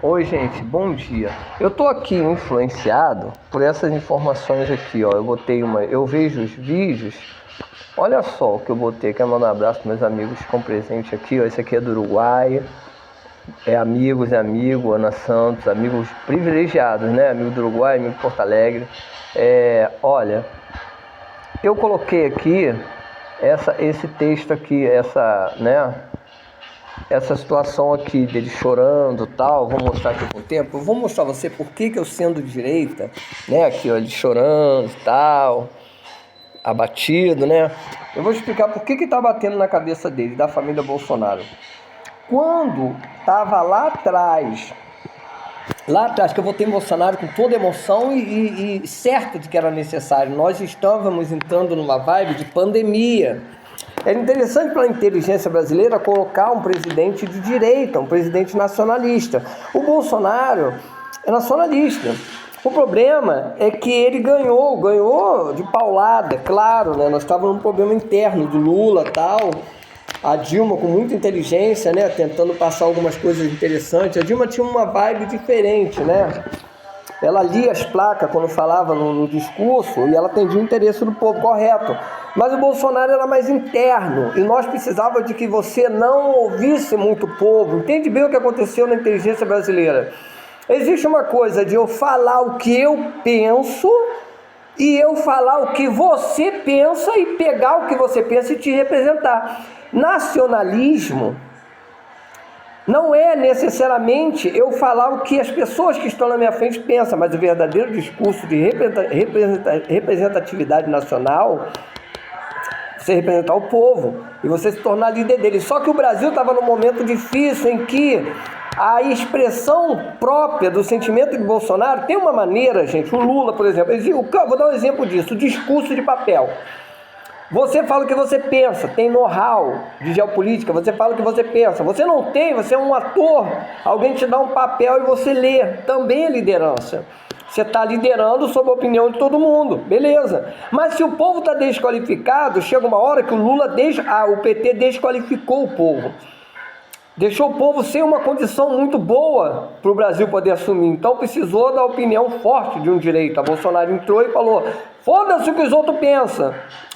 Oi, gente, bom dia. Eu tô aqui influenciado por essas informações aqui, ó. Eu vejo os vídeos. Olha só o que eu botei. Quero mandar um abraço para meus amigos com presente aqui, ó. Esse aqui é do Uruguai. É amigo, Ana Santos, amigos privilegiados, né? Amigo do Uruguai, amigo de Porto Alegre. Olha, eu coloquei aqui esse texto aqui, essa situação aqui dele chorando e tal. Vou mostrar aqui com o tempo. Eu vou mostrar a você por que eu sendo de direita, né? Aqui, ó, ele chorando e tal, abatido, né? Eu vou explicar por que tá batendo na cabeça dele, da família Bolsonaro. Quando tava lá atrás que eu votei em Bolsonaro com toda emoção e certo de que era necessário, nós estávamos entrando numa vibe de pandemia. Era interessante para a inteligência brasileira colocar um presidente de direita, um presidente nacionalista. O Bolsonaro é nacionalista. O problema é que ele ganhou de paulada, claro, né? Nós estávamos num problema interno do Lula e tal. A Dilma com muita inteligência, né? Tentando passar algumas coisas interessantes. A Dilma tinha uma vibe diferente, né? Ela lia as placas quando falava no discurso e ela atendia o interesse do povo, correto. Mas o Bolsonaro era mais interno e nós precisávamos de que você não ouvisse muito o povo. Entende bem o que aconteceu na inteligência brasileira? Existe uma coisa de eu falar o que eu penso e eu falar o que você pensa e pegar o que você pensa e te representar. Nacionalismo não é necessariamente eu falar o que as pessoas que estão na minha frente pensam, mas o verdadeiro discurso de representatividade nacional, você representar o povo e você se tornar líder dele. Só que o Brasil estava num momento difícil em que a expressão própria do sentimento de Bolsonaro tem uma maneira, gente, o Lula, por exemplo, vou dar um exemplo disso, o discurso de papel. Você fala o que você pensa, tem know-how de geopolítica, você fala o que você pensa. Você não tem, você é um ator, alguém te dá um papel e você lê, também é liderança. Você está liderando sob a opinião de todo mundo, beleza. Mas se o povo está desqualificado, chega uma hora que o PT desqualificou o povo. Deixou o povo sem uma condição muito boa para o Brasil poder assumir. Então precisou da opinião forte de um direito. A Bolsonaro entrou e falou, foda-se o que os outros pensam.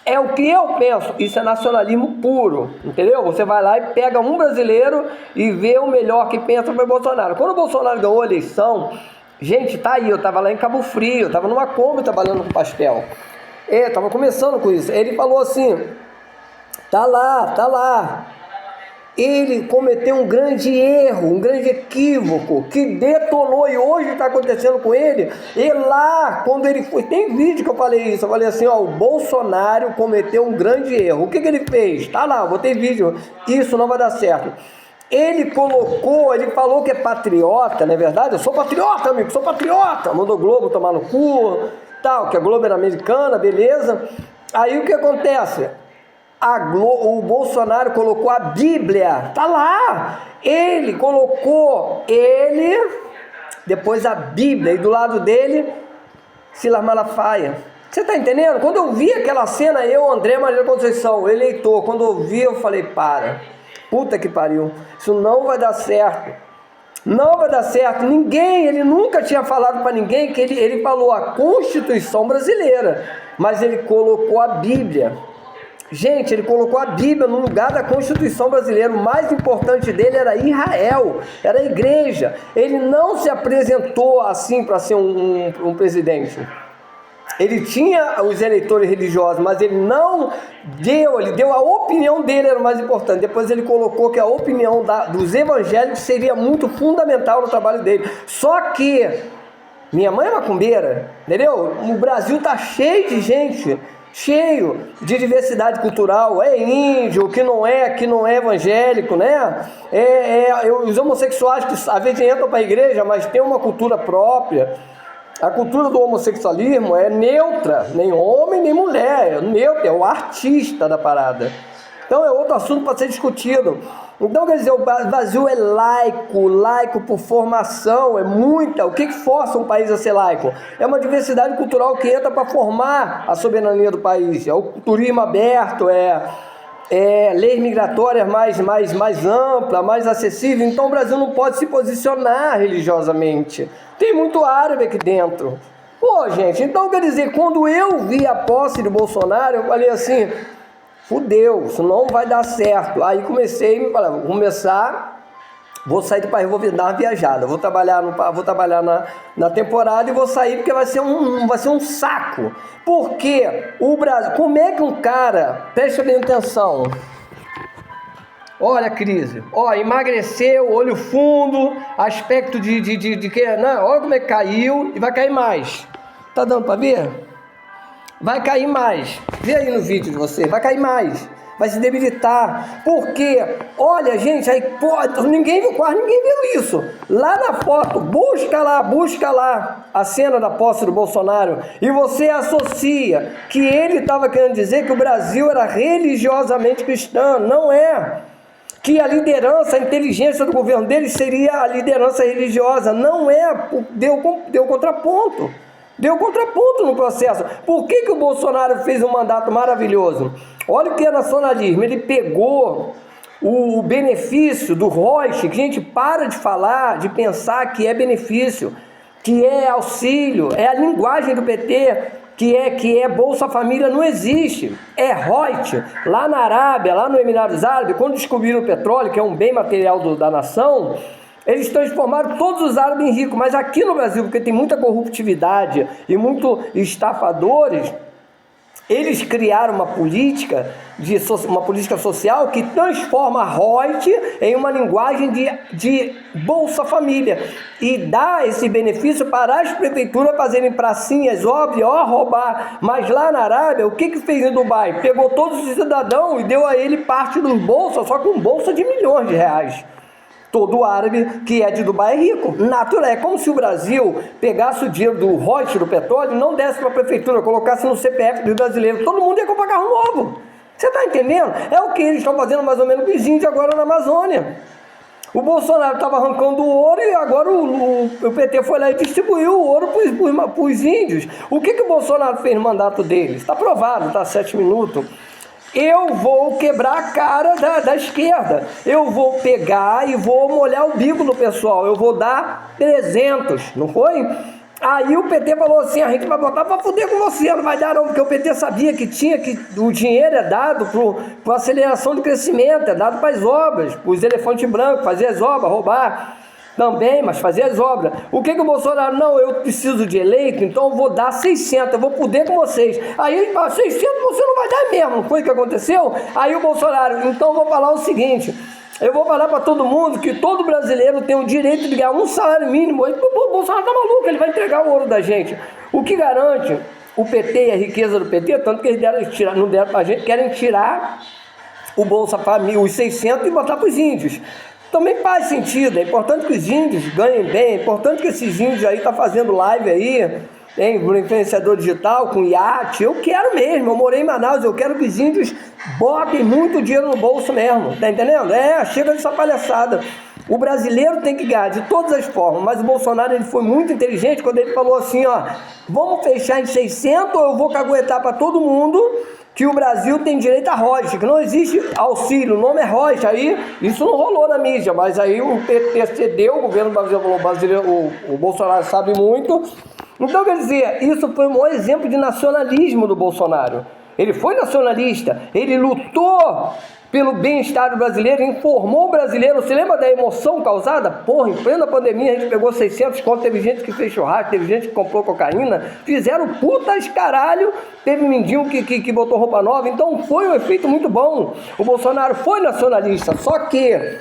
É o que eu penso. Isso é nacionalismo puro, entendeu? Você vai lá e pega um brasileiro e vê o melhor que pensa para o Bolsonaro. Quando o Bolsonaro ganhou a eleição, gente, tá aí, eu estava lá em Cabo Frio, eu estava numa Kombi trabalhando com pastel. Estava começando com isso. Ele falou assim, tá lá. Ele cometeu um grande erro, um grande equívoco, que detonou, e hoje está acontecendo com ele. E lá, quando ele foi, tem vídeo que eu falei isso, eu falei assim, ó, o Bolsonaro cometeu um grande erro. O que ele fez? Tá lá, botei vídeo, isso não vai dar certo. Ele falou que é patriota, não é verdade? Eu sou patriota, amigo, sou patriota. Mandou o Globo tomar no cu, tal, que a Globo era americana, beleza. Aí o que acontece? O Bolsonaro colocou a Bíblia, tá lá, depois a Bíblia, e do lado dele, Silas Malafaia. Você tá entendendo? Quando eu vi aquela cena, André Maria Conceição, eleitor, quando eu vi, eu falei, puta que pariu, isso não vai dar certo. Não vai dar certo, ele nunca tinha falado para ninguém que ele falou a Constituição brasileira, mas ele colocou a Bíblia. Gente, ele colocou a Bíblia no lugar da Constituição brasileira. O mais importante dele era Israel, era a igreja. Ele não se apresentou assim para ser um presidente. Ele tinha os eleitores religiosos, mas ele deu a opinião dele, era o mais importante. Depois ele colocou que a opinião dos evangélicos seria muito fundamental no trabalho dele. Só que minha mãe é macumbeira, entendeu? O Brasil tá cheio de gente, cheio de diversidade cultural, é índio, que não é evangélico, né? Os homossexuais que às vezes entram para a igreja, mas tem uma cultura própria. A cultura do homossexualismo é neutra, nem homem nem mulher, é neutra, é o artista da parada. Então é outro assunto para ser discutido. Então, quer dizer, o Brasil é laico por formação, é muita. O que força um país a ser laico? É uma diversidade cultural que entra para formar a soberania do país. É o turismo aberto, leis migratórias mais amplas, mais acessíveis. Então o Brasil não pode se posicionar religiosamente. Tem muito árabe aqui dentro. Pô, gente, então quer dizer, quando eu vi a posse de Bolsonaro, eu falei assim, fudeu, isso não vai dar certo. Aí comecei, me falar, vou sair do país, vou dar uma viajada, vou trabalhar na temporada e vou sair porque vai ser um saco. Porque o Brasil, como é que um cara, presta bem atenção, olha a crise, emagreceu, olho fundo, aspecto de que, não, olha como é que caiu e vai cair mais. Tá dando para ver? Vai cair mais. Vê aí no vídeo de você, vai cair mais. Vai se debilitar, porque, olha gente, aí quase ninguém viu isso. Lá na foto, busca lá a cena da posse do Bolsonaro e você associa que ele estava querendo dizer que o Brasil era religiosamente cristão. Não é. Que a liderança, a inteligência do governo dele seria a liderança religiosa. Não é. Deu contraponto. Deu contraponto no processo. Por que o Bolsonaro fez um mandato maravilhoso? Olha o que é nacionalismo. Ele pegou o benefício do Rocha, que a gente para de falar, de pensar que é benefício, que é auxílio, é a linguagem do PT, que é Bolsa Família, não existe. É Rocha. Lá na Arábia, lá no Emirados Árabes, quando descobriram o petróleo, que é um bem material da nação, eles transformaram todos os árabes em ricos, mas aqui no Brasil, porque tem muita corruptividade e muitos estafadores, eles criaram uma política social que transforma a ROIT em uma linguagem de Bolsa Família e dá esse benefício para as prefeituras fazerem pracinhas, obras, roubar. Mas lá na Arábia, o que fez em Dubai? Pegou todos os cidadãos e deu a ele parte dos bolsos, só com bolsa de milhões de reais. Todo árabe que é de Dubai é rico. Natural, é como se o Brasil pegasse o dinheiro do royalties do petróleo e não desse para a prefeitura, colocasse no CPF dos brasileiros. Todo mundo ia comprar carro novo. Você está entendendo? É o que eles estão fazendo mais ou menos com os índios agora na Amazônia. O Bolsonaro estava arrancando o ouro e agora o PT foi lá e distribuiu o ouro para os índios. O que o Bolsonaro fez no mandato dele? Está provado, está 7 minutos. Eu vou quebrar a cara da esquerda, eu vou pegar e vou molhar o bico do pessoal, eu vou dar 300, não foi? Aí o PT falou assim, a gente vai botar para fuder com você, não vai dar não, porque o PT sabia que o dinheiro é dado para aceleração de crescimento, é dado para as obras, para os elefantes brancos, fazer as obras, roubar também, mas fazer as obras. O que o Bolsonaro, não, eu preciso de eleito, então eu vou dar 600, eu vou poder com vocês. Aí ele fala, 600 você não vai dar mesmo, não foi o que aconteceu? Aí o Bolsonaro, então eu vou falar o seguinte, eu vou falar para todo mundo que todo brasileiro tem o direito de ganhar um salário mínimo. O Bolsonaro tá maluco, ele vai entregar o ouro da gente. O que garante o PT e a riqueza do PT, tanto que eles não deram pra gente, querem tirar o Bolsa Família, os 600 e botar para os índios. Também faz sentido, é importante que os índios ganhem bem, é importante que esses índios aí estão fazendo live aí, no influenciador digital, com iate, eu quero mesmo, eu morei em Manaus, eu quero que os índios botem muito dinheiro no bolso mesmo, tá entendendo? Chega dessa palhaçada. O brasileiro tem que ganhar de todas as formas, mas o Bolsonaro ele foi muito inteligente quando ele falou assim, vamos fechar em 600 ou eu vou caguetar para todo mundo que o Brasil tem direito a royalties, que não existe auxílio, o nome é royalties. Aí isso não rolou na mídia, mas aí o PT cedeu, o governo brasileiro, o Bolsonaro sabe muito. Então, quer dizer, isso foi um exemplo de nacionalismo do Bolsonaro. Ele foi nacionalista, ele lutou pelo bem-estar do brasileiro, informou o brasileiro. Você lembra da emoção causada? Porra, em plena pandemia a gente pegou 600 contos, teve gente que fez churrasco, teve gente que comprou cocaína, fizeram putas caralho, teve mendigo que botou roupa nova, então foi um efeito muito bom. O Bolsonaro foi nacionalista, só que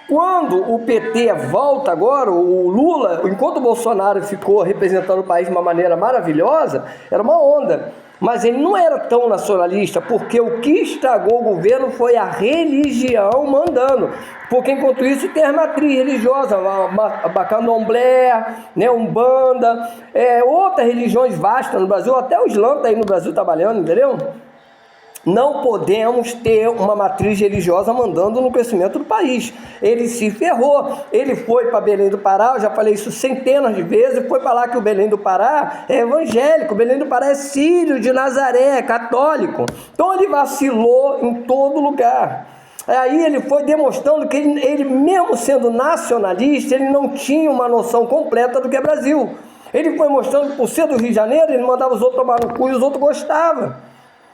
quando o PT volta agora, o Lula, enquanto o Bolsonaro ficou representando o país de uma maneira maravilhosa, era uma onda. Mas ele não era tão nacionalista, porque o que estragou o governo foi a religião mandando. Porque enquanto isso tem a matriz religiosa, a candomblé, né, umbanda, outras religiões vastas no Brasil, até o Islã está aí no Brasil trabalhando, entendeu? Não podemos ter uma matriz religiosa mandando no crescimento do país. Ele se ferrou. Ele foi para Belém do Pará, eu já falei isso centenas de vezes, foi para lá que o Belém do Pará é evangélico, o Belém do Pará é sírio de Nazaré, é católico. Então ele vacilou em todo lugar. Aí ele foi demonstrando que ele mesmo sendo nacionalista, ele não tinha uma noção completa do que é Brasil. Ele foi mostrando que por ser do Rio de Janeiro, ele mandava os outros tomar no cu e os outros gostavam.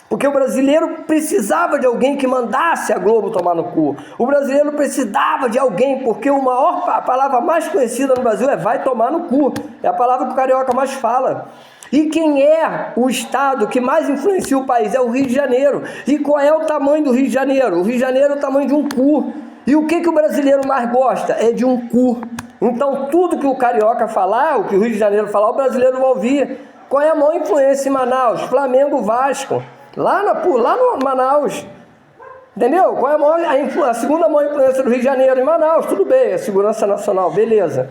Porque o brasileiro precisava de alguém que mandasse a Globo tomar no cu. O brasileiro precisava de alguém, porque a palavra mais conhecida no Brasil é vai tomar no cu. É a palavra que o carioca mais fala. E quem é o estado que mais influencia o país? É o Rio de Janeiro. E qual é o tamanho do Rio de Janeiro? O Rio de Janeiro é o tamanho de um cu. E o que o brasileiro mais gosta? É de um cu. Então tudo que o carioca falar, o que o Rio de Janeiro falar, o brasileiro vai ouvir. Qual é a maior influência em Manaus? Flamengo, Vasco. Lá no Manaus, entendeu? Qual é a segunda maior influência do Rio de Janeiro em Manaus? Tudo bem, é segurança nacional, beleza.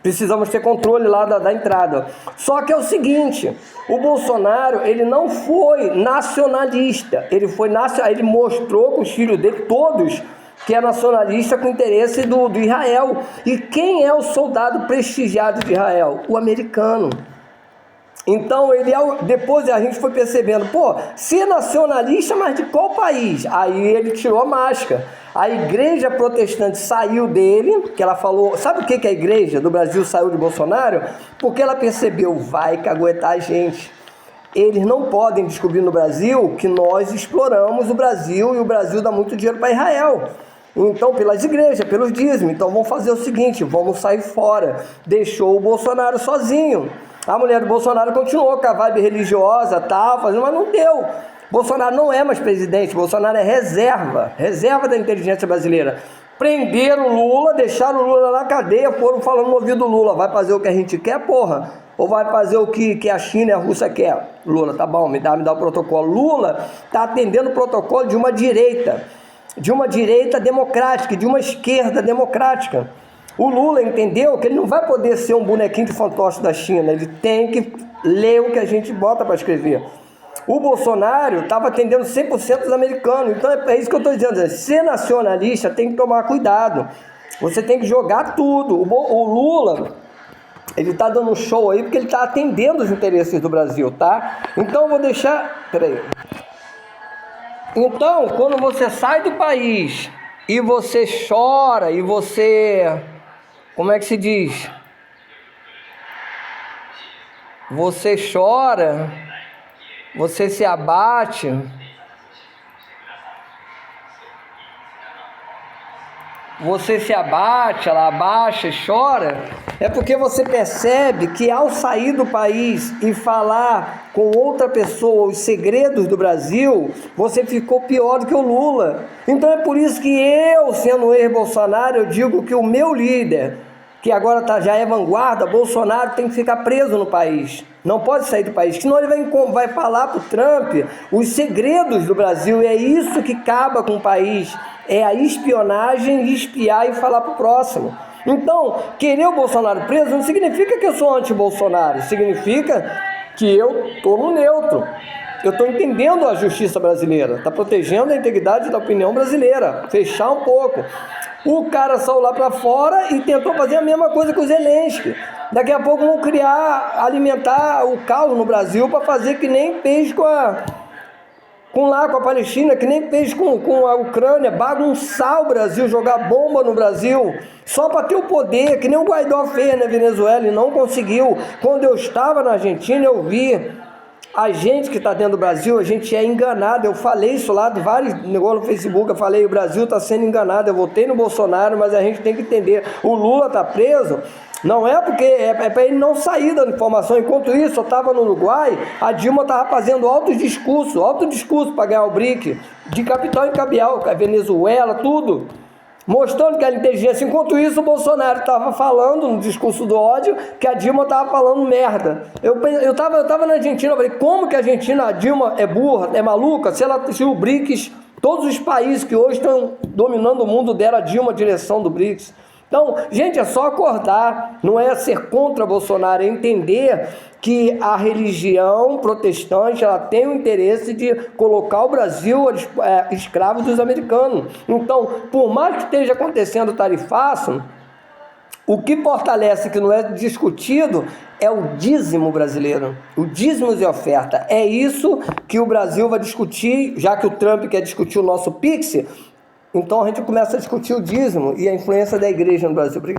Precisamos ter controle lá da entrada. Só que é o seguinte, o Bolsonaro, ele não foi nacionalista, ele mostrou com os filhos dele, todos, que é nacionalista com interesse do Israel. E quem é o soldado prestigiado de Israel? O americano. Então, depois a gente foi percebendo, ser nacionalista, mas de qual país? Aí ele tirou a máscara. A igreja protestante saiu dele, que ela falou, sabe o que a igreja do Brasil saiu de Bolsonaro? Porque ela percebeu, vai caguetar a gente. Eles não podem descobrir no Brasil que nós exploramos o Brasil e o Brasil dá muito dinheiro para Israel. Então, pelas igrejas, pelos dízimos. Então, vamos fazer o seguinte, vamos sair fora. Deixou o Bolsonaro sozinho. A mulher do Bolsonaro continuou com a vibe religiosa, tal, mas não deu. Bolsonaro não é mais presidente, Bolsonaro é reserva da inteligência brasileira. Prenderam o Lula, deixaram o Lula na cadeia, foram falando no ouvido do Lula, vai fazer o que a gente quer, porra? Ou vai fazer o que a China e a Rússia quer? Lula, tá bom, me dá o protocolo. Lula está atendendo o protocolo de uma direita democrática, de uma esquerda democrática. O Lula entendeu que ele não vai poder ser um bonequinho de fantoche da China, ele tem que ler o que a gente bota para escrever. O Bolsonaro estava atendendo 100% dos americanos, então é isso que eu estou dizendo, ser nacionalista tem que tomar cuidado, você tem que jogar tudo. O Lula, ele está dando um show aí porque ele está atendendo os interesses do Brasil, tá? Então eu vou deixar, Então, quando você sai do país e você chora e você... Como é que se diz? Você chora, você se abate, ela abaixa e chora, é porque você percebe que ao sair do país e falar com outra pessoa os segredos do Brasil, você ficou pior do que o Lula. Então é por isso que eu, sendo ex-Bolsonaro, eu digo que o meu líder, que agora já é vanguarda, Bolsonaro tem que ficar preso no país. Não pode sair do país, senão ele vai falar para o Trump os segredos do Brasil, e é isso que acaba com o país, é a espionagem, espiar e falar para o próximo. Então, querer o Bolsonaro preso não significa que eu sou anti-Bolsonaro, significa que eu estou no neutro. Eu estou entendendo a justiça brasileira, está protegendo a integridade da opinião brasileira, fechar um pouco. O cara saiu lá para fora e tentou fazer a mesma coisa com o Zelensky. Daqui a pouco vão alimentar o caos no Brasil para fazer que nem fez com a Palestina, que nem fez com a Ucrânia, bagunçar o Brasil, jogar bomba no Brasil, só para ter o poder, que nem o Guaidó fez na Venezuela e não conseguiu. Quando eu estava na Argentina, eu vi a gente que está dentro do Brasil, a gente é enganado. Eu falei isso lá de vários negócios no Facebook, eu falei, o Brasil está sendo enganado. Eu votei no Bolsonaro, mas a gente tem que entender, o Lula está preso, não é porque é para ele não sair da informação. Enquanto isso, eu estava no Uruguai, a Dilma estava fazendo alto discurso para ganhar o BRIC, de capital em capital, a Venezuela, tudo, mostrando que era inteligência. Enquanto isso, o Bolsonaro estava falando no discurso do ódio que a Dilma estava falando merda. Eu tava na Argentina, eu falei, como que a Argentina, a Dilma é burra, é maluca? Se o BRICS, todos os países que hoje estão dominando o mundo deram a Dilma a direção do BRICS. Então, gente, é só acordar, não é ser contra Bolsonaro, é entender que a religião protestante ela tem o interesse de colocar o Brasil escravo dos americanos. Então, por mais que esteja acontecendo o tarifaço, o que fortalece, que não é discutido, é o dízimo brasileiro, o dízimo de oferta. É isso que o Brasil vai discutir, já que o Trump quer discutir o nosso Pix, então a gente começa a discutir o dízimo e a influência da igreja no Brasil. Obrigado.